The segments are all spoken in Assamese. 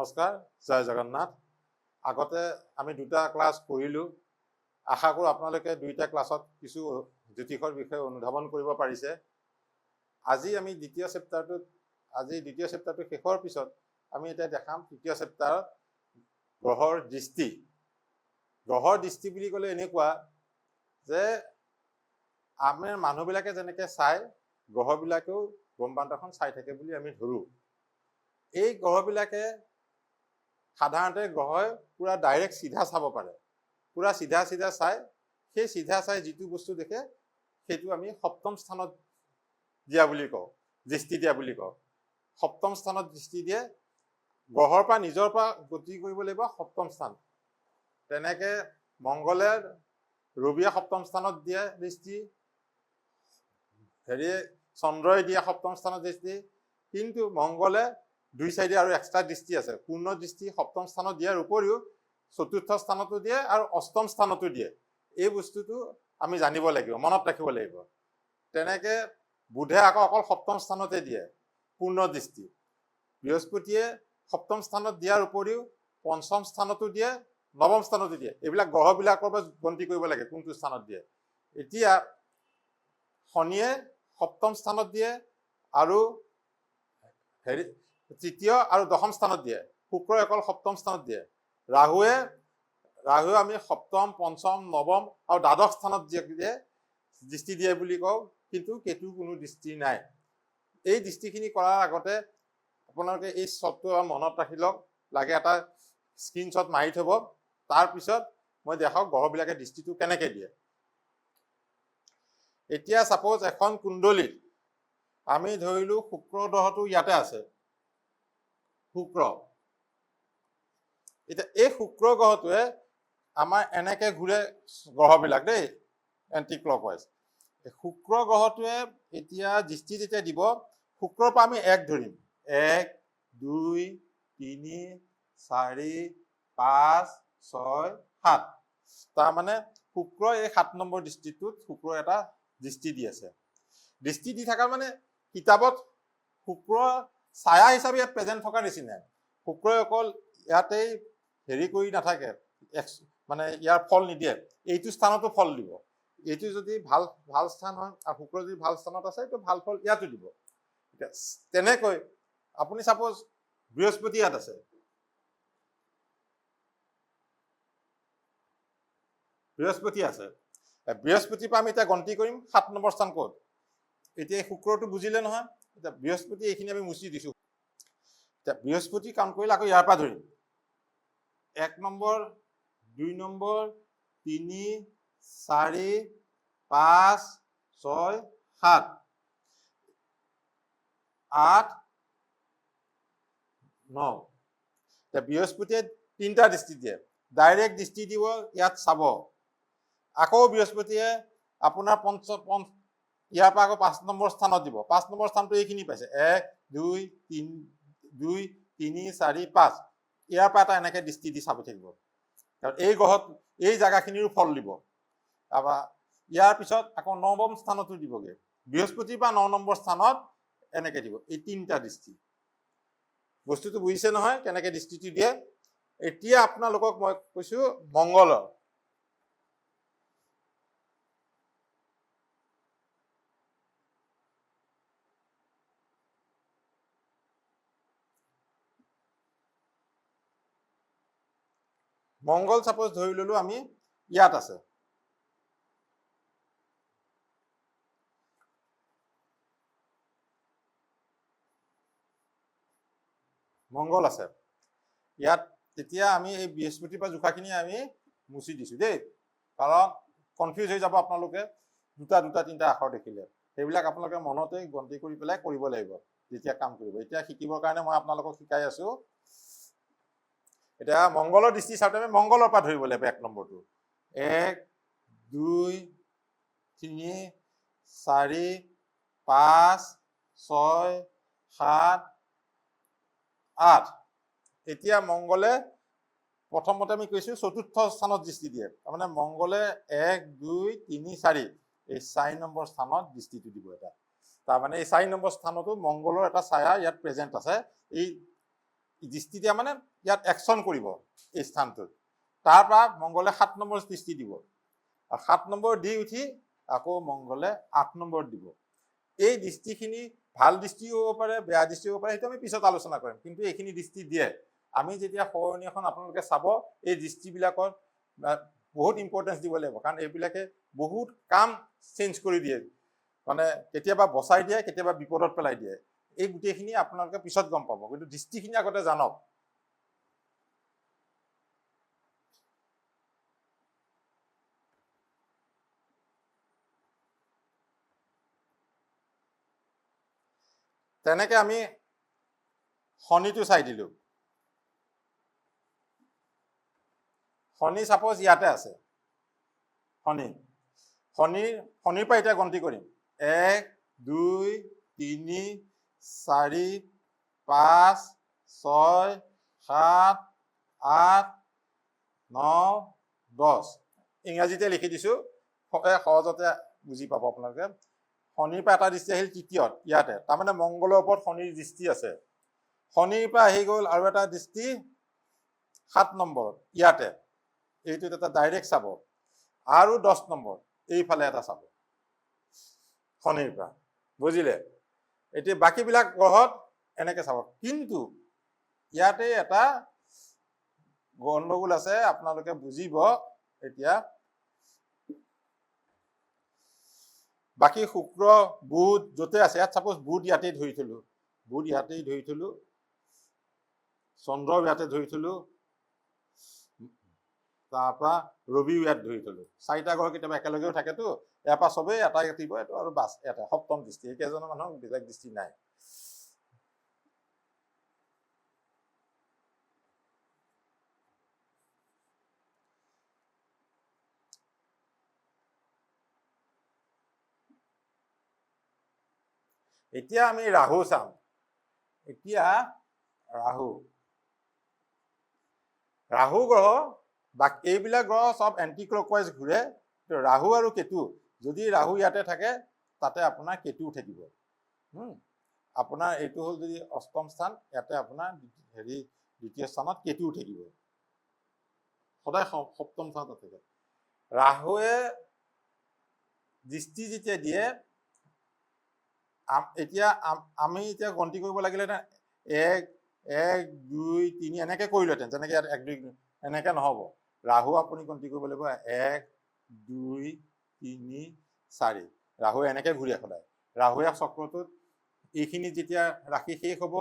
নমস্কাৰ, জয় জগন্নাথ। আগতে আমি দুটা ক্লাছ কৰিলোঁ। আশা কৰোঁ আপোনালোকে দুইটা ক্লাছত কিছু জ্যোতিষৰ বিষয়ে অনুধাৱন কৰিব পাৰিছে। আজি আমি দ্বিতীয় চেপ্টাৰটো শেষৰ পিছত আমি এতিয়া দেখাম তৃতীয় চেপ্টাৰত গ্ৰহৰ দৃষ্টি। গ্ৰহৰ দৃষ্টি বুলি ক'লে এনেকুৱা যে আমাৰ মানুহবিলাকে যেনেকৈ চাই গ্ৰহবিলাকেও ব্ৰহ্মাণ্ডখন চাই থাকে বুলি আমি ধৰোঁ। এই গ্ৰহবিলাকে সাধাৰণতে গ্ৰহই পুৰা ডাইৰেক্ট চিধা চাব পাৰে, পুৰা চিধা চাই সেই চিধা চাই যিটো বস্তু দেখে সেইটো আমি সপ্তম স্থানত দিয়া বুলি কওঁ, দৃষ্টি দিয়া বুলি কওঁ। সপ্তম স্থানত দৃষ্টি দিয়ে। গ্ৰহৰ পৰা নিজৰ পৰা গতি কৰিব লাগিব সপ্তম স্থান। তেনেকে মংগলে ৰবিয়ে সপ্তম স্থানত দিয়ে দৃষ্টি, চন্দ্ৰই দিয়ে সপ্তম স্থানত দৃষ্টি। কিন্তু মংগলে দুই চাইডে আৰু এক্সট্ৰা দৃষ্টি আছে। পূৰ্ণ দৃষ্টি সপ্তম স্থানত দিয়াৰ উপৰিও চতুৰ্থ স্থানতো দিয়ে আৰু অষ্টম স্থানতো দিয়ে। এই বস্তুটো আমি জানিব লাগিব, মনত ৰাখিব লাগিব। তেনেকে বুধে আকৌ অকল সপ্তম স্থানতে দিয়ে পূৰ্ণ দৃষ্টি। বৃহস্পতিয়ে সপ্তম স্থানত দিয়াৰ উপৰিও পঞ্চম স্থানতো দিয়ে, নৱম স্থানতো দিয়ে। এইবিলাক গ্ৰহবিলাকৰ পৰা গন্তি কৰিব লাগে কোনটো স্থানত দিয়ে। এতিয়া শনিয়ে সপ্তম স্থানত দিয়ে আৰু তৃতীয় আৰু দশম স্থানত দিয়ে। শুক্ৰই অকল সপ্তম স্থানত দিয়ে। ৰাহুৱে আমি সপ্তম, পঞ্চম, নৱম আৰু দ্বাদশ স্থানত দিয়ে দৃষ্টি দিয়ে বুলি কওঁ। কিন্তু কেতুৰ কোনো দৃষ্টি নাই। এই দৃষ্টিখিনি কৰাৰ আগতে আপোনালোকে এই শ্বটটো মনত ৰাখি লওক, লাগে এটা স্ক্ৰীনশ্বট মাৰি থব। তাৰপিছত মই দেখাওক গ্ৰহবিলাকে দৃষ্টিটো কেনেকৈ দিয়ে। এতিয়া ছাপ'জ এখন কুণ্ডলীত আমি ধৰিলোঁ শুক্ৰ গ্ৰহটো ইয়াতে আছে, শুক্ৰ। এতিয়া এই শুক্ৰ গ্ৰহটোৱে আমাৰ এনেকে ঘূৰে গ্ৰহবিলাক দেই, এণ্টি ক্লকৱাইজ। শুক্ৰ গ্ৰহটোৱে এতিয়া দৃষ্টি যেতিয়া দিব, শুক্ৰৰ পৰা আমি 1 ধৰিম। 1, 2, 3, 4, 5, 6, 7। তাৰমানে শুক্ৰই এই 7 নম্বৰ দৃষ্টিটোত শুক্ৰই এটা দৃষ্টি দি আছে। দৃষ্টি দি থকা মানে কিতাপত শুক্ৰ ছায়া হিচাপে ইয়াত প্ৰেজেণ্ট থকাৰ নিচিনাই। শুক্ৰই অকল ইয়াতেই কৰি নাথাকে, মানে ইয়াৰ ফল নিদিয়ে, এইটো স্থানতো ফল দিব। এইটো যদি ভাল স্থান হয় আৰু শুক্ৰ যদি ভাল স্থানত আছে এইটো ভাল ফল ইয়াতো দিব। তেনেকৈ আপুনি ছাপ'জ বৃহস্পতি ইয়াত আছে, বৃহস্পতিৰ পৰা আমি এতিয়া গন্তি কৰিম 7 নম্বৰ স্থান ক'ত। এতিয়া এই শুক্ৰটো বুজিলে নহয়। এতিয়া বৃহস্পতি এইখিনি আমি মুচি দিছো। এতিয়া বৃহস্পতি কাউণ্ট কৰিলে আকৌ ইয়াৰ পৰা ধৰিম। 1 নম্বৰ, 2 নম্বৰ, 3, 4, 5, 6, 7, 8, 9। এতিয়া বৃহস্পতিয়ে 3টা দৃষ্টি দিয়ে। ডাইৰেক্ট দৃষ্টি দিব, ইয়াত চাব। আকৌ বৃহস্পতিয়ে আপোনাৰ ইয়াৰ পৰা আকৌ 5 নম্বৰ স্থানত দিব। 5 নম্বৰ স্থানটো এইখিনি পাইছে, 1, 2, 3, 4, 5। ইয়াৰ পৰা এটা এনেকে দৃষ্টি দি চাব থাকিব। এই গ্ৰহত এই জেগাখিনিৰো ফল দিব। তাৰপৰা ইয়াৰ পিছত আকৌ 9ম স্থানতো দিবগৈ। বৃহস্পতিৰ পৰা 9 নম্বৰ স্থানত এনেকে দিব। এই 3টা দৃষ্টি। বস্তুটো বুজিছে নহয় কেনেকে দৃষ্টিটো দিয়ে। এতিয়া আপোনালোকক মই কৈছো মংগলৰ। মংগল ছাপোজ ধৰি ললো আমি ইয়াত আছে। মংগল আছে ইয়াত। তেতিয়া আমি এই বৃহস্পতিৰ পৰা জোখাখিনি আমি মুচি দিছো দেই, কাৰণ কনফিউজ হৈ যাব আপোনালোকে দুটা 3টা আখৰ দেখিলে। সেইবিলাক আপোনালোকে মনতে গন্তি কৰি পেলাই কৰিব লাগিব যেতিয়া কাম কৰিব। এতিয়া শিকিবৰ কাৰণে মই আপোনালোকক শিকাই আছো। এতিয়া মংগলৰ দৃষ্টি চাওঁতে আমি মংগলৰ পৰা ধৰিব লাগিব 1 নম্বৰটো। 1, 2, 3, 4, 5, 6, 7, 8। এতিয়া মংগলে প্ৰথমতে আমি কৈছো 4ৰ্থ স্থানত দৃষ্টি দিয়ে। তাৰমানে মংগলে 1, 2, 3, 4 এই 4 নম্বৰ স্থানত দৃষ্টিটো দিব এটা। তাৰমানে এই 4 নম্বৰ স্থানতো মংগলৰ এটা ছায়া ইয়াত প্ৰেজেণ্ট আছে। এই দৃষ্টি দিয়া মানে ইয়াত একশ্যন কৰিব এই স্থানটোত। তাৰ পৰা মংগলে 7 নম্বৰ দৃষ্টি দিব, আৰু 7 নম্বৰ দি উঠি আকৌ মংগলে 8 নম্বৰ দিব। এই দৃষ্টিখিনি ভাল দৃষ্টিও হ'ব পাৰে, বেয়া দৃষ্টিও হ'ব পাৰে, সেইটো আমি পিছত আলোচনা কৰিম। কিন্তু এইখিনি দৃষ্টি দিয়ে। আমি যেতিয়া সৰণীখন আপোনালোকে চাব, এই দৃষ্টিবিলাকৰ বহুত ইম্পৰ্টেঞ্চ দিব লাগিব, কাৰণ এইবিলাকে বহুত কাম চেঞ্জ কৰি দিয়ে, মানে কেতিয়াবা বচাই দিয়ে, কেতিয়াবা বিপদত পেলাই দিয়ে। এই গোটেইখিনি আপোনালোকে পিছত গম পাব, কিন্তু দৃষ্টিখিনি আগতে জানক। তেনেকে আমি শনিটো চাই দিলো। শনি চাপোজ ইয়াতে আছে, শনিৰ পৰা এতিয়া গন্তি কৰিম। 1 2 3 4 5 6 7 8 9 10। ইংৰাজীতে লিখি দিছো, সহজতে বুজি পাব আপোনালোকে। শনিৰ পৰা এটা দৃষ্টি আহিল তৃতীয়ত, ইয়াতে, তাৰমানে মংগলৰ ওপৰত শনিৰ দৃষ্টি আছে। শনিৰ পৰা আহি গ'ল আৰু এটা দৃষ্টি 7 নম্বৰত, ইয়াতে, এইটোত এটা ডাইৰেক্ট চাব, আৰু 10 নম্বৰ এইফালে এটা চাব শনিৰ পৰা, বুজিলে? এতিয়া বাকীবিলাক গ্ৰহত এনেকে চাব। কিন্তু ইয়াতে এটা গণ্ডগোল আছে, আপোনালোকে বুজিব এতিয়া। বাকী শুক্ৰ বুধ য'তে আছে, ইয়াত চাপোজ বুধ ইয়াতেই ধৰি থলো, বুধ ইয়াতেই ধৰি থলো, চন্দ্ৰ ইয়াতে ধৰি থলো, তাৰপৰা ৰবিও ইয়াত ধৰি থলো। 4টা গ্ৰহ কেতিয়াবা একেলগেও থাকেতো, ইয়াৰ পৰা চবেই এটা দিব, এইটো আৰু বাছ এটা সপ্তম দৃষ্টি। এইকেইজনৰ মানুহৰ বেলেগ দৃষ্টি নাই। এতিয়া আমি ৰাহু চাম। এতিয়া ৰাহু গ্ৰহ, এইবিলাক গ্ৰহ চব এণ্টি ক্লকৱাইজ ঘূৰে। ৰাহু আৰু কেতু, যদি ৰাহু ইয়াতে থাকে, তাতে আপোনাৰ কেতুও থাকিব। আপোনাৰ এইটো হ'ল যদি অষ্টম স্থান, ইয়াতে আপোনাৰ দ্বিতীয় স্থানত কেতুও থাকিব, সদায় সপ্তম স্থানত থাকে। ৰাহুৱে দৃষ্টি যেতিয়া দিয়ে, এতিয়া আমি এতিয়া গন্তি কৰিব লাগিলে 1 1 2 3 এনেকে কৰিলোহেঁতেন, যেনেকে ইয়াত 1 2 এনেকে নহব। ৰাহু আপুনি গন্তি কৰিব লাগিব 1 2 3 4। ৰাহুৱে এনেকে ঘূৰে সদায়। ৰাহুৱে চক্ৰটোত এইখিনি যেতিয়া ৰাশি শেষ হ'ব,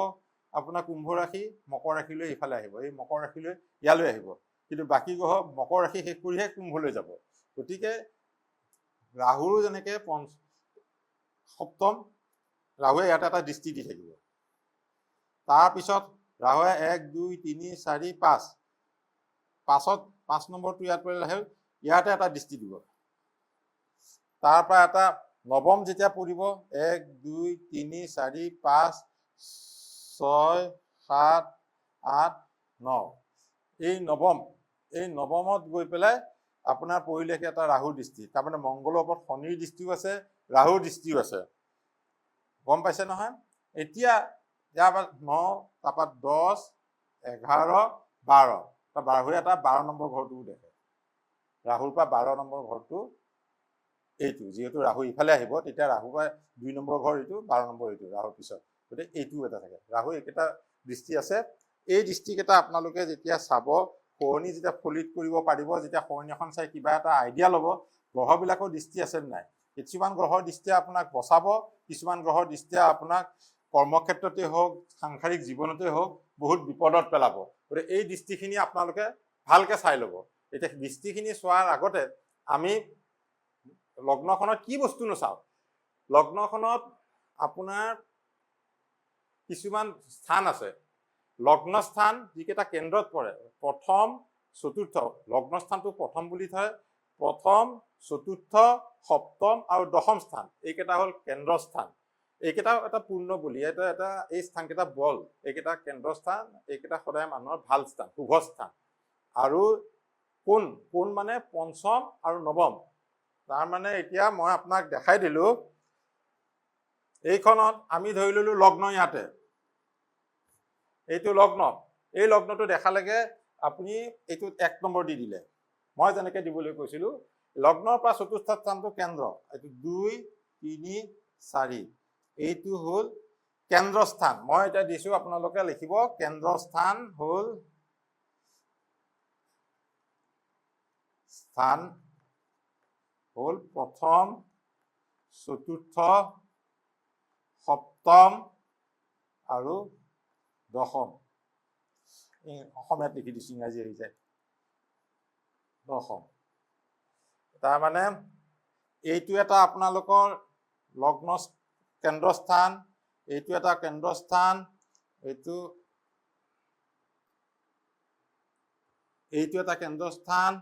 আপোনাৰ কুম্ভ ৰাশি মকৰ ৰাশিলৈ এইফালে আহিব, এই মকৰ ৰাশিলৈ ইয়ালৈ আহিব। কিন্তু বাকী গ্ৰহ মকৰ ৰাশি শেষ কৰিহে কুম্ভলৈ যাব। গতিকে ৰাহুৰো যেনেকে সপ্তম, ৰাহুৱে ইয়াতে এটা দৃষ্টি দি থাকিব। তাৰপিছত ৰাহুৱে 1 2 3 4 5, 5 নম্বৰটো ইয়াত পৰিলে আহিল, ইয়াতে এটা দৃষ্টি দিব। তাৰ পৰা এটা নৱম যেতিয়া পৰিব, 1 2 3 4 5 6 7 8 9, এই নৱমত গৈ পেলাই আপোনাৰ পৰিলেকে এটা ৰাহুৰ দৃষ্টি। তাৰমানে মংগলৰ ওপৰত শনিৰ দৃষ্টিও আছে, ৰাহুৰ দৃষ্টিও আছে। গম পাইছে নহয়? এতিয়া ইয়াৰ পৰা 9, তাৰপৰা 10 11 12, ৰাহুৱে এটা 12 নম্বৰ ঘৰটোও দেখে। ৰাহুৰ পৰা 12 নম্বৰ ঘৰটো এইটো, যিহেতু ৰাহু ইফালে আহিব, তেতিয়া ৰাহুৰ পৰা 2 নম্বৰ ঘৰ এইটো, 12 নম্বৰ এইটো, ৰাহুৰ পিছত। গতিকে এইটোও এটা থাকে। ৰাহু এইকেইটা দৃষ্টি আছে। এই দৃষ্টিকেইটা আপোনালোকে যেতিয়া চাব, সৰণি যেতিয়া ফলিত কৰিব পাৰিব, যেতিয়া সৰণি এখন চাই কিবা এটা আইডিয়া ল'ব, গ্ৰহবিলাকৰ দৃষ্টি আছে নাই। কিছুমান গ্ৰহৰ দৃষ্টিয়ে আপোনাক বচাব, কিছুমান গ্ৰহৰ দৃষ্টিয়ে আপোনাক কৰ্মক্ষেত্ৰতে হওক, সাংসাৰিক জীৱনতে হওক বহুত বিপদত পেলাব। গতিকে এই দৃষ্টিখিনি আপোনালোকে ভালকে চাই ল'ব। এতিয়া দৃষ্টিখিনি চোৱাৰ আগতে আমি লগ্নখনত কি বস্তু নাচাওঁ। লগ্নখনত আপোনাৰ কিছুমান স্থান আছে। লগ্ন স্থান যিকেইটা কেন্দ্ৰত পৰে, প্ৰথম চতুৰ্থ, লগ্ন স্থানটো প্ৰথম বুলি থয়। প্ৰথম, চতুৰ্থ, সপ্তম আৰু দশম স্থান, এইকেইটা হ'ল কেন্দ্ৰ স্থান। এইকেইটা এটা পূৰ্ণ বুলি, এই স্থানকেইটা বল, এইকেইটা কেন্দ্ৰ স্থান, এইকেইটা সদায় মানুহৰ ভাল স্থান, শুভ স্থান। আৰু কোন মানে পঞ্চম আৰু নৱম। তাৰমানে এতিয়া মই আপোনাক দেখাই দিলো, এইখনত আমি ধৰি ললো লগ্ন, ইয়াতে এইটো লগ্ন, এই লগ্নটো দেখালেগে আপুনি এইটোত 1 নম্বৰ দি দিলে। মই যেনেকৈ দিবলৈ কৈছিলোঁ, লগ্নৰ পৰা চতুৰ্থ স্থানটো কেন্দ্ৰ, এইটো 2, 3, 4, এইটো হ'ল কেন্দ্ৰস্থান। মই এতিয়া দিছোঁ, আপোনালোকে লিখিব কেন্দ্ৰস্থান হ'ল প্ৰথম, চতুৰ্থ, সপ্তম আৰু দশম। অসমীয়াত লিখি দিছোঁ, ইংৰাজী আহি যায় দশম। তাৰমানে এইটো এটা আপোনালোকৰ লগ্ন কেন্দ্ৰস্থান, এইটো এটা কেন্দ্ৰস্থান, এইটো এটা কেন্দ্ৰস্থান,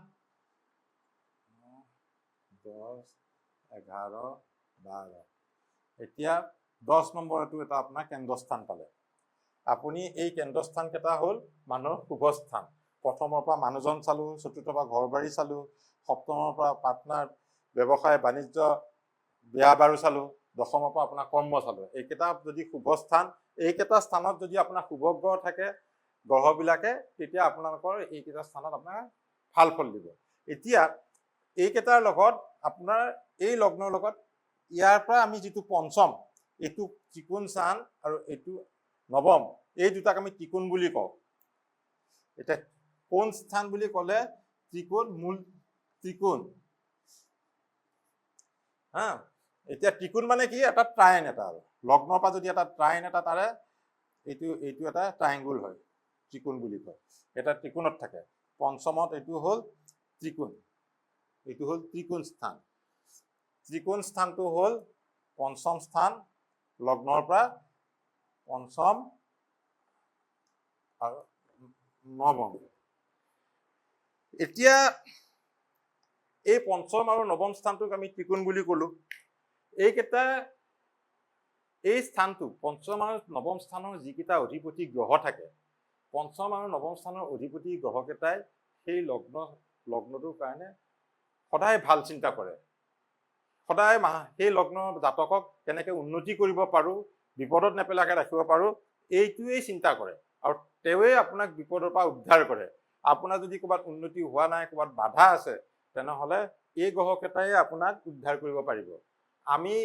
10, 11, 12। এতিয়া 10 নম্বৰ এইটো এটা আপোনাৰ কেন্দ্ৰস্থান পালে। আপুনি এই কেন্দ্ৰস্থান কেইটা হ'ল মানুহৰ শুভস্থান। প্ৰথমৰ পৰা মানুহজন চালো, চতুৰ্থৰ পৰা ঘৰ বাৰী চালো, সপ্তমৰ পৰা পাৰ্টনাৰ ব্যৱসায় বাণিজ্য বিয়া বাৰু চালো, দশমৰ পৰা আপোনাৰ কৰ্ম চালো। এইকেইটা যদি শুভস্থান, এইকেইটা স্থানত যদি আপোনাৰ শুভ গ্ৰহ থাকে গ্ৰহবিলাকে, তেতিয়া আপোনালোকৰ এইকেইটা স্থানত আপোনাৰ ভাল ফল দিব। এতিয়া এইকেইটাৰ লগত আপোনাৰ এই লগ্নৰ লগত ইয়াৰ পৰা আমি যিটো পঞ্চম, এইটো ত্ৰিকোণ স্থান আৰু এইটো নৱম, এই দুটাক আমি ত্ৰিকোণ বুলি কওঁ। এতিয়া কোন স্থান বুলি ক'লে ত্ৰিকোণ, মূল ত্ৰিকোণ। এতিয়া ত্ৰিকোণ মানে কি? এটা ট্ৰাইন এটা, আৰু লগ্নৰ পৰা যদি এটা ট্ৰাইন এটা তাৰে, এইটো এটা ট্ৰাইংগুল হয়, ত্ৰিকোণ বুলি কয়। এটা ত্ৰিকোণত থাকে। পঞ্চমত এইটো হ'ল ত্ৰিকোণ, এইটো হ'ল ত্ৰিকোণ স্থান। ত্ৰিকোণ স্থানটো হ'ল পঞ্চম স্থান, লগ্নৰ পৰা পঞ্চম আৰু নৱম। এতিয়া এই পঞ্চম আৰু নৱম স্থানটোক আমি ত্ৰিকোণ বুলি ক'লো। এইকেইটা, এই স্থানটো পঞ্চম আৰু নৱম স্থানৰ যিকেইটা অধিপতি গ্ৰহ থাকে, পঞ্চম আৰু নৱম স্থানৰ অধিপতি গ্ৰহকেইটাই সেই লগ্নটোৰ কাৰণে সদায় ভাল চিন্তা কৰে। সদায় সেই লগ্নৰ জাতকক কেনেকৈ উন্নতি কৰিব পাৰোঁ, বিপদত নেপেলাকৈ ৰাখিব পাৰোঁ, এইটোৱেই চিন্তা কৰে। আৰু তেওঁৱেই আপোনাক বিপদৰ পৰা উদ্ধাৰ কৰে। আপোনাৰ যদি ক'ৰবাত উন্নতি হোৱা নাই, ক'ৰবাত বাধা আছে, তেনেহ'লে এই গ্ৰহকেইটাই আপোনাক উদ্ধাৰ কৰিব পাৰিব। আমি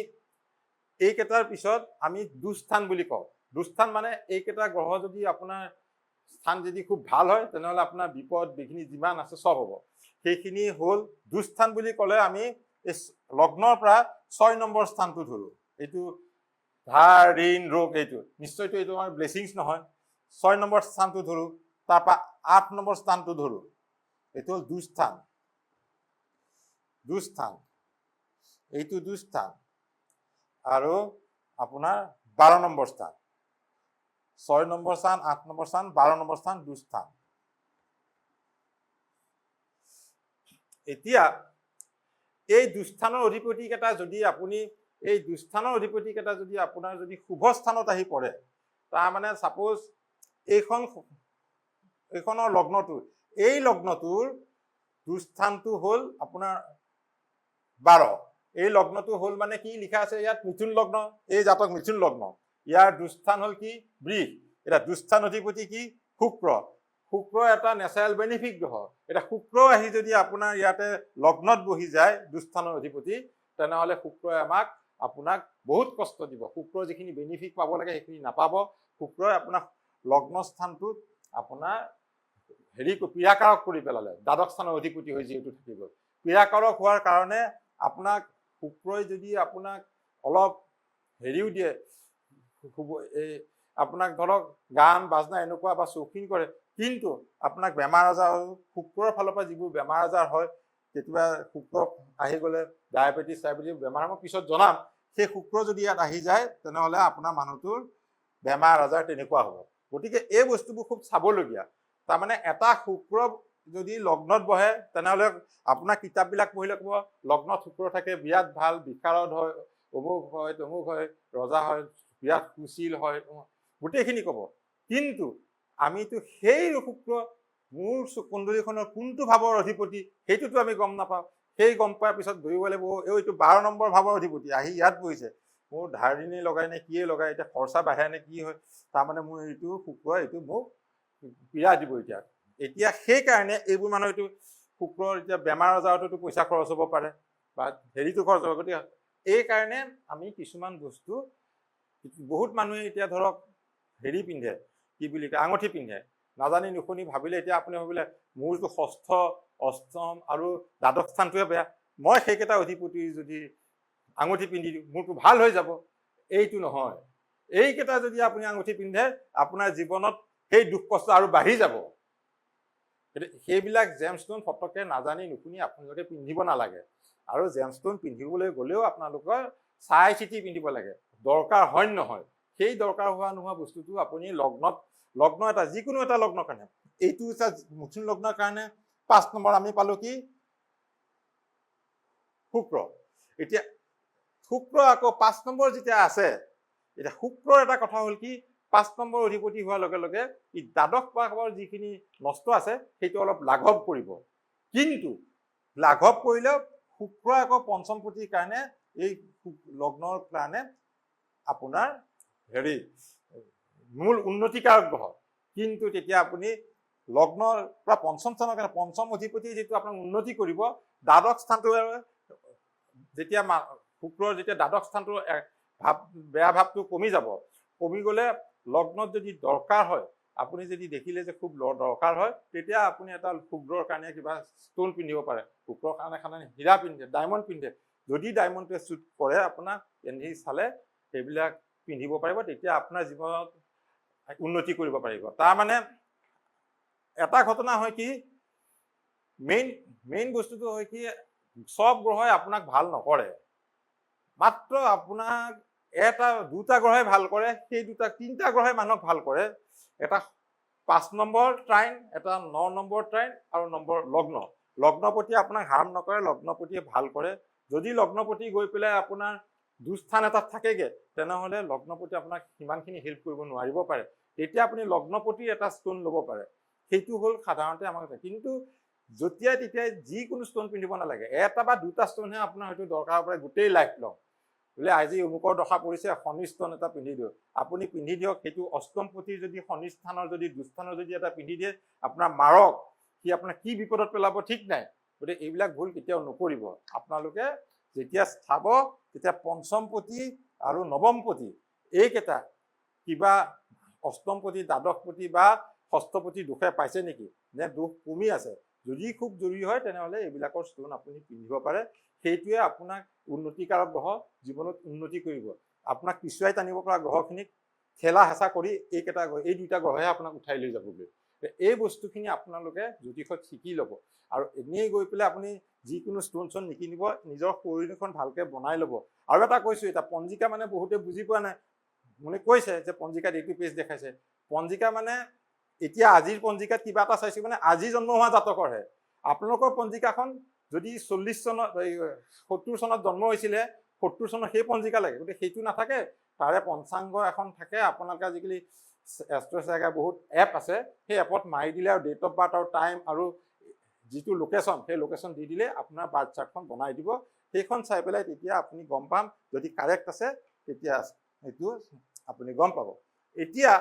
এইকেইটাৰ পিছত আমি দুস্থান বুলি কওঁ। দুস্থান মানে এইকেইটা গ্ৰহ যদি আপোনাৰ স্থান যদি খুব ভাল হয়, তেনেহ'লে আপোনাৰ বিপদ বিঘিনি যিমান আছে চব হ'ব। সেইখিনি হ'ল দুস্থান বুলি ক'লে আমি এই লগ্নৰ পৰা 6 নম্বৰ স্থানটো ধৰো। এইটো ধাৰ, ঋণ, ৰোগ, এইটো নিশ্চয়তো এইটো আমাৰ ব্লেছিংছ নহয়। 6 নম্বৰ স্থানটো ধৰো, তাৰপৰা 8 নম্বৰ স্থানটো ধৰো, এইটো হ'ল দুস্থান। এইটো দুস্থান আৰু আপোনাৰ 12 নম্বৰ স্থান। 6 নম্বৰ স্থান, 8 নম্বৰ স্থান, 12 নম্বৰ স্থান, দুস্থান। এতিয়া এই দুস্থানৰ অধিপতিকেইটা যদি আপুনি আপোনাৰ যদি শুভ স্থানত আহি পৰে, তাৰমানে ছাপ'জ এইখনৰ লগ্নটোৰ, এই লগ্নটোৰ দুস্থানটো হ'ল আপোনাৰ 12। এই লগ্নটো হ'ল মানে কি লিখা আছে ইয়াত? মিথুন লগ্ন। এই জাতক মিথুন লগ্ন। ইয়াৰ দুস্থান হ'ল কি? বৃষ। এতিয়া দুস্থান অধিপতি কি? শুক্ৰ। শুক্ৰ এটা নেচাৰেল বেনিফিক গ্ৰহ। এতিয়া শুক্ৰ আহি যদি আপোনাৰ ইয়াতে লগ্নত বহি যায় দুস্থানৰ অধিপতি, তেনেহ'লে শুক্ৰই আপোনাক বহুত কষ্ট দিব। শুক্ৰ যিখিনি বেনিফিক পাব লাগে সেইখিনি নাপাব। শুক্ৰই আপোনাক লগ্ন স্থানটোত আপোনাৰ পীড়াকাৰক কৰি পেলালে। দ্বাদশ স্থানৰ অধিপতি হৈ যিহেতু থাকিব, পীড়াকাৰক হোৱাৰ কাৰণে আপোনাক শুক্ৰই যদি আপোনাক অলপ হেৰিও দিয়ে, এই আপোনাক ধৰক গান বাজনা এনেকুৱা বা চৌখিন কৰে, কিন্তু আপোনাক বেমাৰ আজাৰ, শুক্ৰৰ ফালৰ পৰা যিবোৰ বেমাৰ আজাৰ হয়, কেতিয়াবা শুক্ৰ আহি গ'লে ডায়েবেটিছ বেমাৰ মই পিছত জনাম। সেই শুক্ৰ যদি ইয়াত আহি যায়, তেনেহ'লে আপোনাৰ মানুহটোৰ বেমাৰ আজাৰ তেনেকুৱা হ'ব। গতিকে এই বস্তুবোৰ খুব চাবলগীয়া। তাৰমানে এটা শুক্ৰ যদি লগ্নত বহে, তেনেহ'লে আপোনাৰ কিতাপবিলাক পঢ়িলে ক'ব লগ্নত শুক্ৰ থাকে বিৰাট ভাল, বিশাৰদ হয়, অমুক হয়, তমুক হয়, ৰজা হয়, বিৰাট সুশীল হয়, গোটেইখিনি ক'ব। কিন্তু আমিতো সেই শুক্ৰ মোৰ কুণ্ডলীখনৰ কোনটো ভাৱৰ অধিপতি সেইটোতো আমি গম নাপাওঁ। সেই গম পোৱাৰ পিছত ধৰিব লাগিব, এইটো 12 নম্বৰ ভাৱৰ অধিপতি আহি ইয়াত বহিছে, মোৰ ধাৰিণী লগাই নে কিয়ে লগাই, এতিয়া খৰচা বাঢ়ে নে কি হয়, তাৰমানে মোৰ এইটো শুক্ৰই এইটো মোক পীড়া দিব এতিয়া সেইকাৰণে এইবোৰ মানুহ এইটো শুক্ৰৰ এতিয়া বেমাৰ আজাৰতো পইচা খৰচ হ'ব পাৰে বা হেৰিটো খৰচ হ'ব। গতিকে এই কাৰণে আমি কিছুমান বস্তু বহুত মানুহে এতিয়া ধৰক হেৰি পিন্ধে, কি বুলি কয়, আঙুঠি পিন্ধে, নাজানি নুশুনি ভাবিলে, এতিয়া আপুনি ভাবিলে মোৰতো ষষ্ঠ, অষ্টম আৰু দ্বাদশ স্থানটোৱে বেয়া, মই সেইকেইটা অধিপতি যদি আঙুঠি পিন্ধি দিওঁ মোৰতো ভাল হৈ যাব। এইটো নহয়। এইকেইটা যদি আপুনি আঙুঠি পিন্ধে আপোনাৰ জীৱনত সেই দুখ কষ্ট আৰু বাঢ়ি যাব। সেইবিলাক জেমষ্টন ফটকে নাজানি নুশুনি আপোনালোকে পিন্ধিব নালাগে। আৰু জেমষ্টন পিন্ধিবলৈ গ'লেও আপোনালোকৰ চাই চিতি পিন্ধিব লাগে। দৰকাৰ হয় নহয়, সেই দৰকাৰ হোৱা নোহোৱা বস্তুটো আপুনি লগ্ন এটা, যিকোনো এটা লগ্নৰ কাৰণে, এইটো এটা মিথুন লগ্নৰ কাৰণে 5 নম্বৰ আমি পালো কি? শুক্ৰ। এতিয়া শুক্ৰ আকৌ 5 নম্বৰ যেতিয়া আছে, এতিয়া শুক্ৰৰ এটা কথা হ'ল কি, 5 নম্বৰ অধিপতি হোৱাৰ লগে লগে ই দ্বাদশ ভাৱৰ যিখিনি নষ্ট আছে সেইটো অলপ লাঘৱ কৰিব। কিন্তু লাঘৱ কৰিলেও শুক্ৰ আকৌ পঞ্চমপতিৰ কাৰণে এই লগ্নৰ কাৰণে আপোনাৰ হেৰি মূল উন্নতিকাৰক গ্ৰহ। কিন্তু তেতিয়া আপুনি লগ্নৰ পৰা পঞ্চম স্থানৰ কাৰণে পঞ্চম অধিপতি যিটো আপোনাক উন্নতি কৰিব, দ্বাদশ স্থানটো যেতিয়া শুক্ৰৰ যেতিয়া দ্বাদশ স্থানটো বেয়া ভাৱটো কমি যাব, কমি গ'লে লগ্নত যদি দৰকাৰ হয়, আপুনি যদি দেখিলে যে খুব দৰকাৰ হয়, তেতিয়া আপুনি এটা শুক্ৰৰ কাৰণে কিবা ষ্টন পিন্ধিব পাৰে। শুক্ৰৰ কাৰণে হীৰা পিন্ধে, ডায়মণ্ড পিন্ধে। যদি ডায়মণ্ডটোৱে চুট কৰে আপোনাক, পিন্ধি চালে সেইবিলাক পিন্ধিব পাৰিব, তেতিয়া আপোনাৰ জীৱনত উন্নতি কৰিব পাৰিব। তাৰমানে এটা ঘটনা হয় কি, মেইন বস্তুটো হয় কি, চব গ্ৰহই আপোনাক ভাল নকৰে, মাত্ৰ আপোনাক এটা দুটা গ্ৰহে ভাল কৰে, সেই তিনিটা গ্ৰহে মানুহক ভাল কৰে। এটা 5 নম্বৰ ট্ৰাইন, এটা 9 নম্বৰ ট্ৰাইন আৰু লগ্নপতি আপোনাক হাৰ্ম নকৰে, লগ্নপতিয়ে ভাল কৰে। যদি লগ্নপতি গৈ পেলাই আপোনাৰ দুস্থান এটাত থাকেগে, তেনেহ'লে লগ্নপতি আপোনাক সিমানখিনি হেল্প কৰিব নোৱাৰিব পাৰে। তেতিয়া আপুনি লগ্নপতিৰ এটা ষ্টন ল'ব পাৰে। সেইটো হ'ল সাধাৰণতে আমাৰ কথা। কিন্তু যেতিয়াই তেতিয়াই যিকোনো ষ্টন পিন্ধিব নালাগে, এটা বা দুটা ষ্টনহে আপোনাৰ হয়তো দৰকাৰ হ'ব পাৰে গোটেই লাইফ লং। বোলে আজি অমুকৰ দশা পৰিছে, শনি ষ্টন এটা পিন্ধি দিয়ক, আপুনি পিন্ধি দিয়ক। সেইটো অষ্টমপতিৰ যদি শনি স্থানৰ যদি দুস্থানৰ যদি এটা পিন্ধি দিয়ে, আপোনাৰ মাৰক, সি আপোনাৰ কি বিপদত পেলাব ঠিক নাই। গতিকে এইবিলাক ভুল কেতিয়াও নকৰিব। আপোনালোকে যেতিয়া চাব, তেতিয়া পঞ্চমপতি আৰু নৱমপতি এইকেইটা কিবা অষ্টমপতি, দ্বাদশপতি বা ষষ্ঠপতি দুখে পাইছে নেকি, নে দুখ কমি আছে। যদি খুব জৰুৰী হয় তেনেহ'লে এইবিলাকৰ ষ্টন আপুনি পিন্ধিব পাৰে। সেইটোৱে আপোনাক উন্নতিকাৰক গ্ৰহ, জীৱনত উন্নতি কৰিব। আপোনাক পিছুৱাই টানিব পৰা গ্ৰহখিনিক ঠেলা হেঁচা কৰি এই দুটা গ্ৰহে আপোনাক উঠাই লৈ যাবগৈ। এই বস্তুখিনি আপোনালোকে জ্যোতিষত শিকি ল'ব। আৰু এনেই গৈ পেলাই আপুনি যিকোনো ষ্টন নিকিনিব, নিজৰ শৰীৰখন ভালকে বনাই ল'ব। আৰু এটা কৈছো, এতিয়া পঞ্জিকা মানে বহুতে বুজি পোৱা নাই, মানে কৈছে যে পঞ্জিকাত এইটো পেজ দেখাইছে। পঞ্জিকা মানে এতিয়া আজিৰ পঞ্জিকাত কিবা এটা চাইছো মানে আজি জন্ম হোৱা জাতকৰহে। আপোনালোকৰ পঞ্জিকাখন যদি 40 চনত 70 চনত জন্ম হৈছিলে, 70 চনত সেই পঞ্জিকা লাগে। গতিকে সেইটো নাথাকে, তাৰে পঞ্চাংগ এখন থাকে। আপোনালোকে আজিকালি এষ্ট্ৰ'চাইগাৰ বহুত এপ আছে, সেই এপত মাৰি দিলে আৰু ডেট অফ বাৰ্থ আৰু টাইম আৰু যিটো লোকেশ্যন, সেই লোকেশ্যন দি দিলে আপোনাৰ বাৰ্থ চাৰ্টখন বনাই দিব। সেইখন চাই পেলাই তেতিয়া আপুনি গম পাম, যদি কাৰেক্ট আছে তেতিয়া সেইটো আপুনি গম পাব। এতিয়া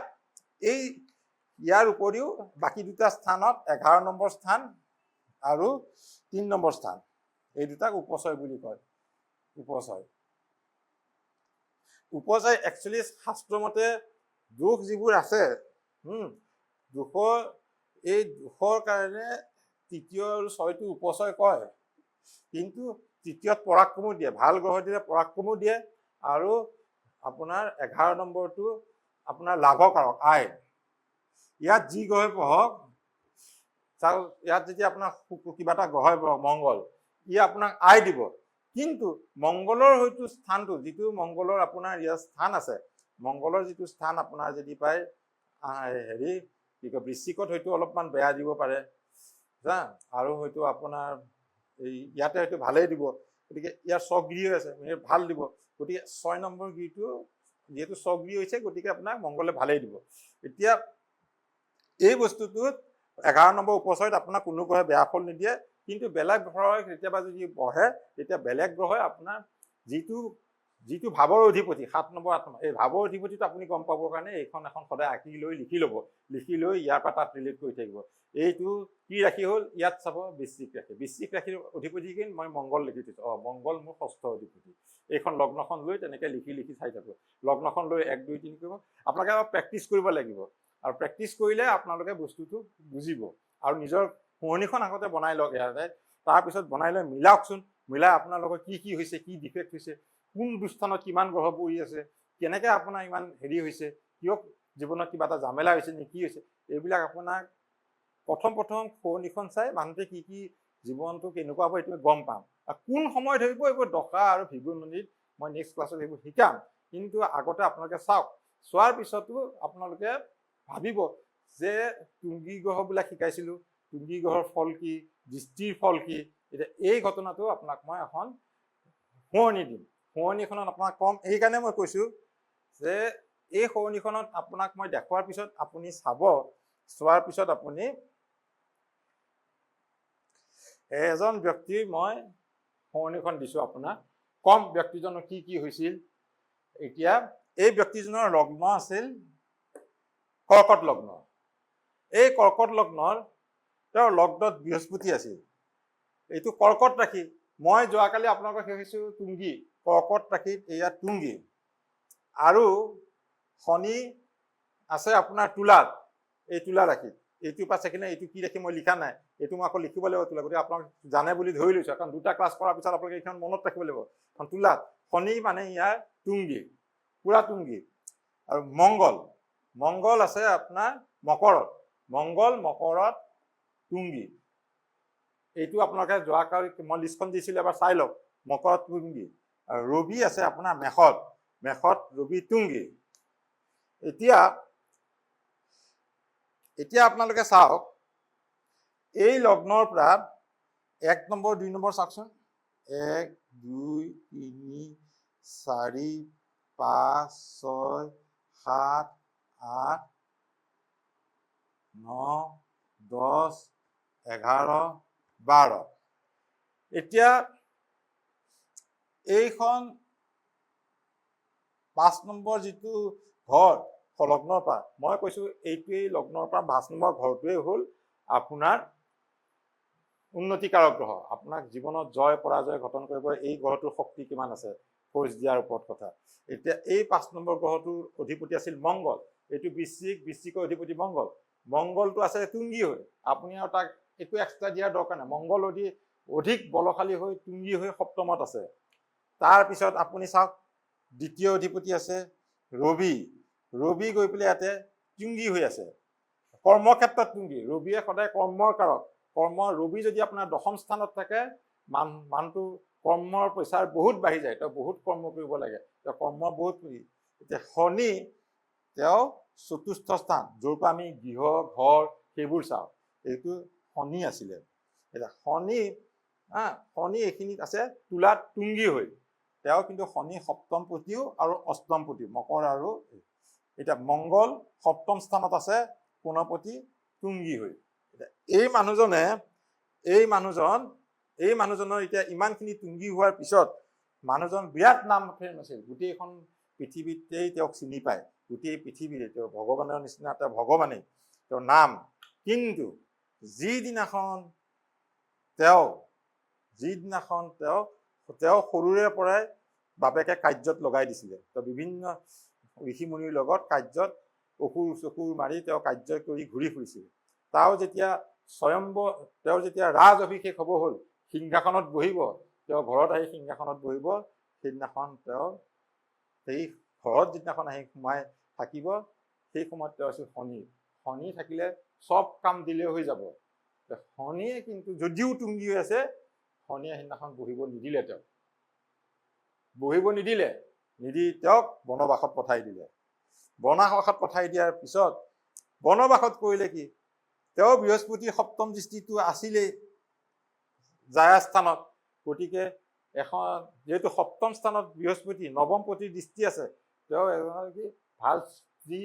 ইয়াৰ উপৰিও বাকী দুটা স্থানত 11 নম্বৰ স্থান আৰু 3 নম্বৰ স্থান, এই দুটাক উপচয় বুলি কয়। উপচয় একচুৱেলি শাস্ত্ৰ মতে দোষ যিবোৰ আছে, এই দোষৰ কাৰণে 3য় আৰু 6টো উপচয় কয়। কিন্তু 3য়ত পৰাক্ৰমো দিয়ে, ভাল গ্ৰহ দিলে পৰাক্ৰমো দিয়ে। আৰু আপোনাৰ 11 নম্বৰটো আপোনাৰ লাভকাৰক, আয়। ইয়াত যি গ্ৰহে পঢ়ক, ইয়াত যেতিয়া আপোনাৰ কিবা এটা গ্ৰহে পঢ়ক, মংগল, ই আপোনাক আয় দিব। কিন্তু মংগলৰ হয়তো স্থানটো, যিটো মংগলৰ আপোনাৰ ইয়াত স্থান আছে, মংগলৰ যিটো স্থান আপোনাৰ যদি পায় হেৰি কি কয় বৃশ্চিকত, হয়তো অলপমান বেয়া দিব পাৰে, আৰু হয়তো আপোনাৰ ইয়াতে হয়তো ভালেই দিব। গতিকে ইয়াৰ স্বগৃহ আছে, ভাল দিব। গতিকে 6 নম্বৰ গৃহটো যিহেতু স্বগৃহ হৈছে, গতিকে আপোনাক মংগলে ভালেই দিব। এতিয়া এই বস্তুটোত 11 নম্বৰ উপচয়ত আপোনাক কোনো গ্ৰহে বেয়া ফল নিদিয়ে। কিন্তু বেলেগ গ্ৰহে কেতিয়াবা যদি বহে, তেতিয়া বেলেগ গ্ৰহে আপোনাৰ যিটো যিটো ভাৱৰ অধিপতি 7 নম্বৰ 8 নম্বৰ, এই ভাৱৰ অধিপতিটো আপুনি গম পাবৰ কাৰণে এইখন এখন সদায় আঁকি লৈ লিখি ল'ব। লিখি লৈ ইয়াৰ পৰা তাত ৰিলেট কৰি থাকিব। এইটো কি ৰাশি হ'ল? ইয়াত চাব বৃশ্চিক ৰাশি। বৃশ্চিক ৰাশিৰ অধিপতি কি? মই মংগল লিখি দিছোঁ। মংগল মোৰ ষষ্ঠ অধিপতি। এইখন লগ্নখন লৈ তেনেকৈ লিখি লিখি চাই থাকোঁ। লগ্নখন লৈ 1 2 3 কৰিব। আপোনালোকে অলপ প্ৰেক্টিচ কৰিব লাগিব, আৰু প্ৰেক্টিচ কৰিলে আপোনালোকে বস্তুটো বুজিব। আৰু নিজৰ শুৱনিখন আগতে বনাই লওক। ইয়াতে তাৰপিছত বনাই লৈ মিলাওকচোন। মিলাই আপোনালোকৰ কি কি হৈছে, কি ডিফেক্ট হৈছে, কোন দুস্থানত কিমান গ্ৰহ পৰি আছে, কেনেকৈ আপোনাৰ ইমান হেৰি হৈছে, কিয় জীৱনত কিবা এটা ঝামেলা হৈছে নে কি হৈছে, এইবিলাক আপোনাক প্ৰথম শুৱনিখন চাই মানুহটোৱে কি কি জীৱনটো কেনেকুৱা হ'ব এইটো গম পাম। আৰু কোন সময়ত ধৰিব এইবোৰ দশা আৰু ভিগুননিত মই নেক্সট ক্লাছত এইবোৰ শিকাম। কিন্তু আগতে আপোনালোকে চাওক। চোৱাৰ পিছতো আপোনালোকে ভাবিব যে তুংগী গ্ৰহবিলাক শিকাইছিলোঁ, তুংগী গ্ৰহৰ ফল কি, দৃষ্টিৰ ফল কি। এতিয়া এই ঘটনাটো আপোনাক মই এখন শুৱনি দিম। শুৱনিখনত আপোনাক কম। এইকাৰণে মই কৈছোঁ যে এই শুৱনিখনত আপোনাক মই দেখুৱাৰ পিছত আপুনি চাব। চোৱাৰ পিছত আপুনি এজন ব্যক্তিৰ মই শুৱনিখন দিছোঁ আপোনাক, কম ব্যক্তিজনৰ কি কি হৈছিল। এতিয়া এই ব্যক্তিজনৰ লগ্ন আছিল কৰ্কট লগ্ন। এই কৰ্কট লগ্নৰ তেওঁৰ লগ্নত বৃহস্পতি আছিল। এইটো কৰ্কট ৰাশি। মই যোৱাকালি আপোনালোকক শিকাইছোঁ তুংগী। কৰ্কট ৰাশিত এয়া তুংগী। আৰু শনি আছে আপোনাৰ তুলাত। এই তুলা ৰাশিত এইটো পাছে কিনে এইটো কি ৰাশি মই লিখা নাই। এইটো মই আকৌ লিখিব লাগিব তুলা। গতিকে আপোনালোক জানে বুলি ধৰি লৈছোঁ, কাৰণ 2টা ক্লাছ কৰাৰ পিছত আপোনালোকে এইখন মনত ৰাখিব লাগিব। কাৰণ তুলাত শনি মানে ইয়াৰ তুংগী, পুৰা তুংগী। আৰু মংগল আছে আপোনাৰ মকৰত। মংগল মকৰত তুংগী। এইটো আপোনালোকে যোৱাকালি মই লিষ্টখন দিছিলোঁ, এবাৰ চাই লওক। মকৰত তুংগী। আৰু ৰবি আছে আপোনাৰ মেষত ৰবি তুংগী। এতিয়া আপোনালোকে চাওক, এই লগ্নৰ পৰা 1 নম্বৰ 2 নম্বৰ চাওকচোন। 1 2 3 4 5 6 7 8 9 10 11 12। এতিয়া এইখন 5 নম্বৰ যিটো ঘৰ লগ্নৰ পৰা, মই কৈছোঁ এইটোৱেই লগ্নৰ পৰা 5 নম্বৰ ঘৰটোৱেই হ'ল আপোনাৰ উন্নতিকাৰক গ্ৰহ। আপোনাক জীৱনত জয় পৰাজয় ঘটন কৰিব এই গ্ৰহটোৰ শক্তি কিমান আছে, ফ'ৰ্চ দিয়াৰ ওপৰত কথা। এতিয়া এই 5 নম্বৰ গ্ৰহটোৰ অধিপতি আছিল মংগল। এইটো বৃশ্চিকৰ অধিপতি মংগল। মংগলটো আছে তুংগী হৈ। আপুনি আৰু তাক একো এক্সট্ৰা দিয়াৰ দৰকাৰ নাই। মংগল অধিক বলশালী হৈ তুংগী হৈ সপ্তমত আছে। তাৰপিছত আপুনি চাওক, দ্বিতীয় অধিপতি আছে ৰবি গৈ পেলাই ইয়াতে তুংগী হৈ আছে। কৰ্মক্ষেত্ৰত তুংগী। ৰবিয়ে সদায় কৰ্মৰ কাৰক। ৰবি যদি আপোনাৰ 10ম স্থানত থাকে, মানুহটো কৰ্মৰ প্ৰেচাৰ বহুত বাঢ়ি যায়। তেওঁ বহুত কৰ্ম কৰিব লাগে, তেওঁ কৰ্ম বহুত কৰি। এতিয়া শনি তেওঁ 4ৰ্থ স্থান, য'ৰ পৰা আমি গৃহ ঘৰ সেইবোৰ চাওঁ। এইটো শনি আছিলে। এতিয়া শনি এইখিনিত আছে তুলাত তুংগী হৈ। তেওঁ কিন্তু শনি 7ম পতিও আৰু 8ম পতিও, মকৰ আৰু। এতিয়া মংগল 7ম স্থানত আছে কোণপতি তুংগী হৈ। এতিয়া এই মানুহজনৰ এতিয়া ইমানখিনি তুংগী হোৱাৰ পিছত মানুহজন বিৰাট নাম ফেম আছিল। গোটেইখন পৃথিৱীতেই তেওঁক চিনি পায়। গোটেই পৃথিৱীৰে তেওঁ ভগৱানৰ নিচিনা, তেওঁ ভগৱানেই তেওঁৰ নাম। কিন্তু যিদিনাখন তেওঁ সৰুৰে পৰাই বাপেকে কাৰ্যত লগাই দিছিলে। তেওঁ বিভিন্ন ঋষিমুনিৰ লগত কাৰ্যত অসুৰ মাৰি তেওঁ কাৰ্য কৰি ঘূৰি ফুৰিছিল। তেওঁৰ যেতিয়া ৰাজ অভিষেক হ'ব হ'ল, সিংহাসনত বহিব, তেওঁ ঘৰত আহি সিংহাসনত বহিব, সেইদিনাখন তেওঁ সেই ঘৰত যিদিনাখন আহি সোমাই থাকিব, সেই সময়ত তেওঁ আছিল শনি থাকিলে চব কাম দিলে হৈ যাব। শনিয়ে কিন্তু যদিও তুংগী হৈ আছে, শনিয়ে সেইদিনাখন বহিব নিদিলে। তেওঁক বনবাসত পঠাই দিলে। বনবাসত পঠাই দিয়াৰ পিছত বনবাসত কৰিলে কি, তেওঁ বৃহস্পতিৰ 7ম দৃষ্টিটো আছিলেই জায়াস্থানত। গতিকে যিহেতু 7ম স্থানত বৃহস্পতি 9ম পতিৰ দৃষ্টি আছে, তেওঁ এজন কি ভাল স্ত্ৰী,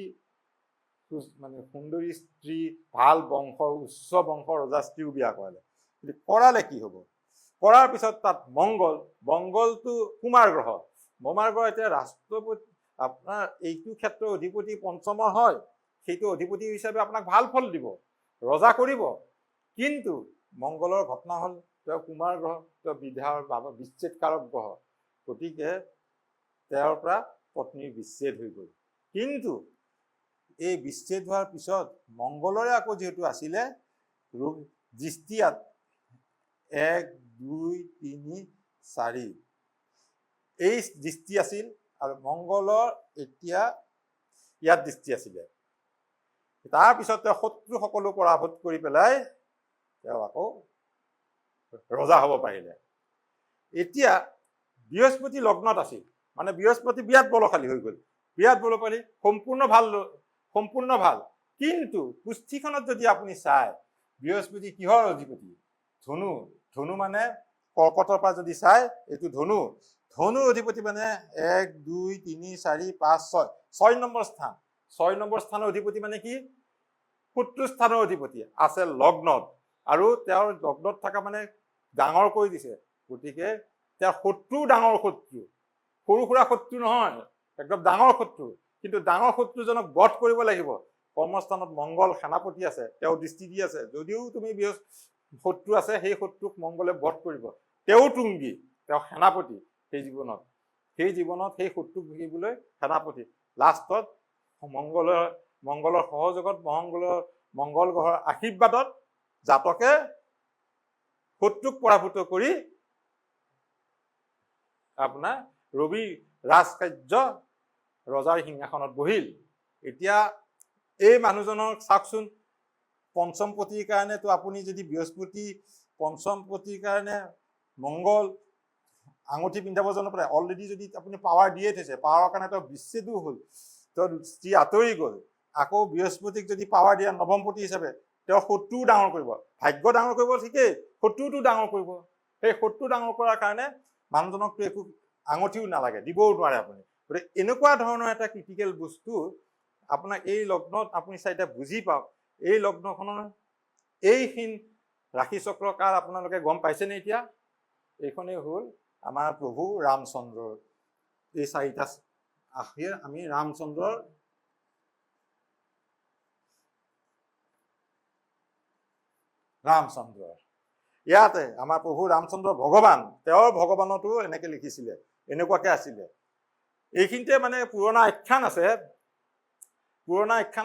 মানে সুন্দৰী স্ত্ৰী, ভাল বংশ, উচ্চ বংশৰ ৰজা স্ত্ৰীও বিয়া কৰালে। কৰালে কি হ'ব? কৰাৰ পিছত তাত মংগলটো কুমাৰ গ্ৰহ। বৰমাৰ ঘৰ এতিয়া ৰাষ্ট্ৰপতি আপোনাৰ এইটো ক্ষেত্ৰৰ অধিপতি পঞ্চমৰ হয়, সেইটো অধিপতি হিচাপে আপোনাক ভাল ফল দিব, ৰজা কৰিব। কিন্তু মংগলৰ ঘটনা হ'ল তেওঁ কুমাৰ গ্ৰহ, তেওঁ বিধাৰ বিচ্ছেদকাৰক গ্ৰহ, গতিকে তেওঁৰ পৰা পত্নীৰ বিচ্ছেদ হৈ গ'ল। কিন্তু এই বিচ্ছেদ হোৱাৰ পিছত মংগলৰে আকৌ যিহেতু আছিলে দৃষ্টি 1 2 3 4 এই দৃষ্টি আছিল, আৰু মংগলৰ এতিয়া ইয়াত দৃষ্টি আছিলে। তাৰপিছত তেওঁ শত্ৰুসকলো পৰাভূত কৰি পেলাই তেওঁ আকৌ ৰজা হ'ব পাৰিলে। এতিয়া বৃহস্পতি লগ্নত আছিল, মানে বৃহস্পতি বিৰাট বলশালী হৈ গ'ল, বিৰাট বলশালী, সম্পূৰ্ণ ভাল। কিন্তু কুষ্ঠিখনত যদি আপুনি চায় বৃহস্পতি কিহৰ অধিপতি? ধনু। ধনু মানে কৰ্কটৰ পৰা যদি চায় এইটো ধনু। ধনুৰ অধিপতি মানে 1 2 3 4 5 6 নম্বৰ স্থান। 6 নম্বৰ স্থানৰ অধিপতি মানে কি? শত্ৰু স্থানৰ অধিপতি আছে লগ্নত, আৰু তেওঁৰ লগ্নত থকা মানে ডাঙৰ কৰি দিছে। গতিকে তেওঁৰ শত্ৰু ডাঙৰ শত্ৰু, সৰু সুৰা শত্ৰু নহয়, একদম ডাঙৰ শত্ৰু। কিন্তু ডাঙৰ শত্ৰুজনক বধ কৰিব লাগিব। কৰ্মস্থানত মংগল সেনাপতি আছে, তেওঁ দৃষ্টি দি আছে। যদিও তুমি শত্ৰু আছে, সেই শত্ৰুক মংগলে বধ কৰিব। তেওঁ তুংগী, তেওঁ সেনাপতি সেই জীৱনত সেই শত্ৰুক ভুগিবলৈ সেনাপতি। লাষ্টত মংগলৰ সহযোগত মংগল গ্ৰহৰ আশীৰ্বাদত জাতকে শত্ৰুক পৰাভূত কৰি আপোনাৰ ৰবি ৰাজকাৰ্য ৰজাৰ সিংহাসনত বহিল। এতিয়া এই মানুহজনৰ চাওকচোন, পঞ্চমপতিৰ কাৰণেতো আপুনি যদি বৃহস্পতি পঞ্চমপতিৰ কাৰণে মংগল আঙুঠি পিন্ধাব জানো পাৰে, অলৰেডি যদি আপুনি পাৱাৰ দিয়ে থৈছে, পাৱাৰৰ কাৰণে তেওঁ বিচ্ছেদো হ'ল, তেওঁ স্ত্ৰী আঁতৰি গ'ল। আকৌ বৃহস্পতিক যদি পাৱাৰ দিয়ে নৱমপতি হিচাপে, তেওঁ শত্ৰুও ডাঙৰ কৰিব, ভাগ্য ডাঙৰ কৰিব ঠিকেই, শত্ৰুটো ডাঙৰ কৰিব। সেই শত্ৰু ডাঙৰ কৰাৰ কাৰণে মানুহজনকতো একো আঙুঠিও নালাগে, দিবও নোৱাৰে আপুনি। গতিকে এনেকুৱা ধৰণৰ এটা ক্ৰিটিকেল বস্তু আপোনাৰ এই লগ্নত আপুনি চাই বুজি পাওক। এই লগ্নখনৰ এইখিনি ৰাশি চক্ৰ কাৰ আপোনালোকে গম পাইছেনে? এতিয়া এইখনেই হ'ল আমাৰ প্ৰভু ৰামচন্দ্ৰৰ। এই 4টা আশীৰ আমি ৰামচন্দ্ৰৰ ইয়াতে আমাৰ প্ৰভু ৰামচন্দ্ৰ ভগৱান, তেওঁৰ ভগৱানতো এনেকে লিখিছিলে, এনেকুৱাকে আছিলে। এইখিনিতে মানে পুৰণা আখ্যান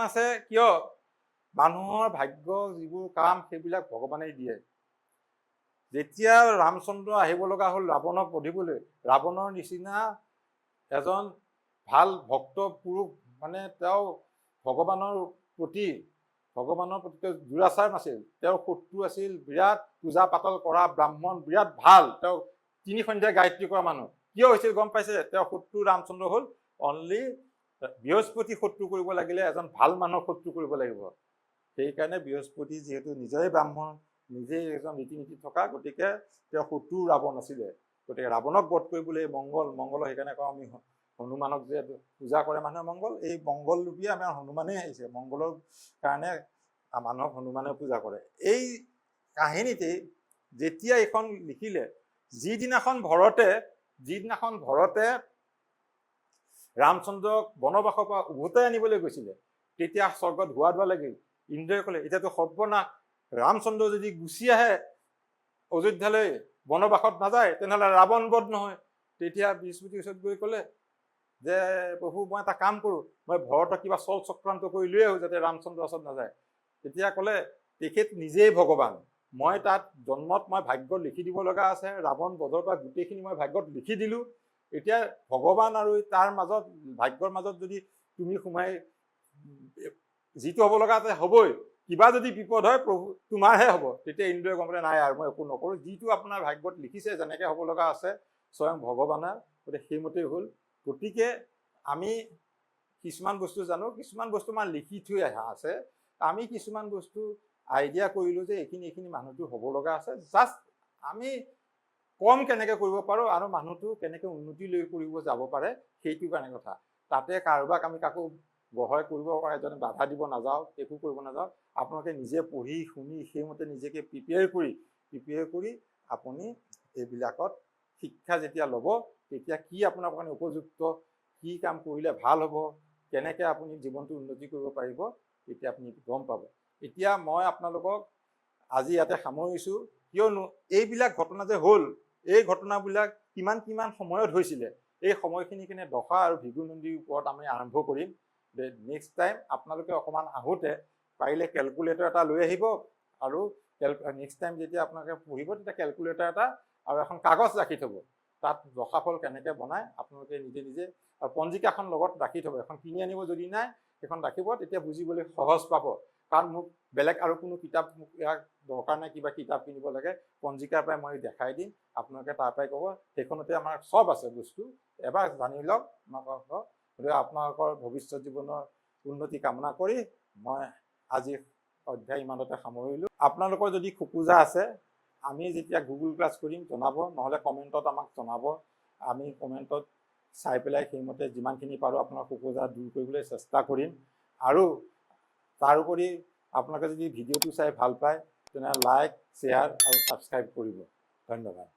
আছে। কিয়? মানুহৰ ভাগ্য যিবোৰ কাম সেইবিলাক ভগৱানে দিয়ে। যেতিয়া ৰামচন্দ্ৰ আহিব লগা হ'ল ৰাৱণক বধিবলৈ, ৰাৱণৰ নিচিনা এজন ভাল ভক্ত পুৰুষ, মানে তেওঁ ভগৱানৰ প্ৰতি তেওঁ দুৰাচাৰ নাছিল, তেওঁৰ শত্ৰু আছিল বিৰাট পূজা পাতল কৰা ব্ৰাহ্মণ, বিৰাট ভাল, তেওঁ 3 সন্ধ্যা গায়ত্ৰী কৰা মানুহ। কিয় হৈছিল গম পাইছে? তেওঁৰ শত্ৰু ৰামচন্দ্ৰ হ'ল অনলি বৃহস্পতি শত্ৰু কৰিব লাগিলে এজন ভাল মানুহক শত্ৰু কৰিব লাগিব। সেইকাৰণে বৃহস্পতি যিহেতু নিজেই ব্ৰাহ্মণ, নিজেই এজন ৰীতি নীতি থকা, গতিকে তেওঁ শত্ৰু ৰাৱণ আছিলে। গতিকে ৰাৱণক বধ কৰিবলৈ মংগলৰ সেইকাৰণে কওঁ আমি হনুমানক যে পূজা কৰে মানুহে মংগল, এই মংগল ৰূপী আমাৰ হনুমানেই আহিছে। মংগলৰ কাৰণে মানুহক হনুমানে পূজা কৰে। এই কাহিনীতে যেতিয়া এইখন লিখিলে, যিদিনাখন ভৰতে ৰামচন্দ্ৰক বনবাসৰ পৰা উভতাই আনিবলৈ গৈছিলে, তেতিয়া স্বৰ্গত হোৱা দোৱা লাগিল। ইন্দ্ৰই ক'লে এতিয়াতো সৰ্বনাশ, ৰামচন্দ্ৰ যদি গুচি আহে অযোধ্যালৈ, বনবাসত নাযায়, তেনেহ'লে ৰাৱণ বধ নহয়। তেতিয়া বৃহস্পতিৰ ওচৰত গৈ ক'লে যে প্ৰভু মই এটা কাম কৰোঁ, মই ভৰতক কিবা চল চক্ৰান্ত কৰি লৈ আহোঁ যাতে ৰামচন্দ্ৰৰ ওচৰত নাযায়। তেতিয়া ক'লে তেখেত নিজেই ভগৱান, মই তাত জন্মত মই ভাগ্য লিখি দিব লগা আছে, ৰাৱণ বধৰ পৰা গোটেইখিনি মই ভাগ্যত লিখি দিলোঁ। এতিয়া ভগৱান আৰু তাৰ মাজত ভাগ্যৰ মাজত যদি তুমি সোমাই যিটো হ'ব লগা আছে হ'বই, কিবা যদি বিপদ হয় প্ৰভু তোমাৰহে হ'ব। তেতিয়া ইন্দ্ৰই গম পালে নাই আৰু মই একো নকৰোঁ, যিটো আপোনাৰ ভাগ্যত লিখিছে যেনেকৈ হ'ব লগা আছে স্বয়ং ভগৱানৰ, গতিকে সেইমতেই হ'ল। গতিকে আমি কিছুমান বস্তু জানো, কিছুমান বস্তু আমাৰ লিখি থৈ অহা আছে, আমি কিছুমান বস্তু আইডিয়া কৰিলোঁ যে এইখিনি মানুহটো হ'ব লগা আছে, জাষ্ট আমি কম কেনেকৈ কৰিব পাৰোঁ আৰু মানুহটো কেনেকৈ উন্নতি লৈ কৰিব যাব পাৰে সেইটো কাৰণে কথা। তাতে কাৰোবাক আমি কাকো গঢ়াই কৰিব পাৰে যেনে বাধা দিব নাযাওঁ, একো কৰিব নাযাওঁ। আপোনালোকে নিজে পঢ়ি শুনি সেইমতে নিজকে প্ৰিপেয়াৰ কৰি আপুনি এইবিলাকত শিক্ষা যেতিয়া ল'ব, তেতিয়া কি আপোনাৰ কাৰণে উপযুক্ত, কি কাম কৰিলে ভাল হ'ব, কেনেকৈ আপুনি জীৱনটো উন্নতি কৰিব পাৰিব, তেতিয়া আপুনি গম পাব। এতিয়া মই আপোনালোকক আজি ইয়াতে সামৰিছোঁ, কিয়নো এইবিলাক ঘটনা যে হ'ল, এই ঘটনাবিলাক কিমান সময়ত হৈছিলে, এই সময়খিনি কিনে দখা আৰু ভৃগু নদীৰ ওপৰত আমি আৰম্ভ কৰিম। নেক্সট টাইম আপোনালোকে অকণমান আহোঁতে পাৰিলে কেলকুলেটৰ এটা লৈ আহিব, আৰু নেক্সট টাইম যেতিয়া আপোনালোকে পঢ়িব তেতিয়া কেলকুলেটৰ এটা আৰু এখন কাগজ ৰাখি থ'ব। তাত দশাফল কেনেকৈ বনায় আপোনালোকে নিজে নিজে, আৰু পঞ্জিকাখন লগত ৰাখি থ'ব। এখন কিনি আনিব, যদি নাই সেইখন ৰাখিব, তেতিয়া বুজিবলৈ সহজ পাব। কাৰণ মোক বেলেগ আৰু কোনো কিতাপ মোক ইয়াৰ দৰকাৰ নাই, কিবা কিতাপ কিনিব লাগে, পঞ্জিকাৰ পৰাই মই দেখাই দিম, আপোনালোকে তাৰ পৰাই ক'ব। সেইখনতে আমাৰ চব আছে বস্তু, এবাৰ জানি লওক। গতিকে আপোনালোকৰ ভৱিষ্যত জীৱনৰ উন্নতি কামনা কৰি মই আজি অধ্যায় ইমানতে সামৰিলোঁ। আপোনালোকৰ যদি খোকোজা আছে, আমি যেতিয়া গুগল ক্লাছ কৰিম জনাব, নহ'লে কমেণ্টত আমাক জনাব। আমি কমেণ্টত চাই পেলাই সেইমতে যিমানখিনি পাৰোঁ আপোনাৰ খোকোজা দূৰ কৰিবলৈ চেষ্টা কৰিম। আৰু তাৰোপৰি আপোনালোকে যদি ভিডিঅ'টো চাই ভাল পায়, তেনেহ'লে লাইক, শ্বেয়াৰ আৰু ছাবস্ক্ৰাইব কৰিব। ধন্যবাদ।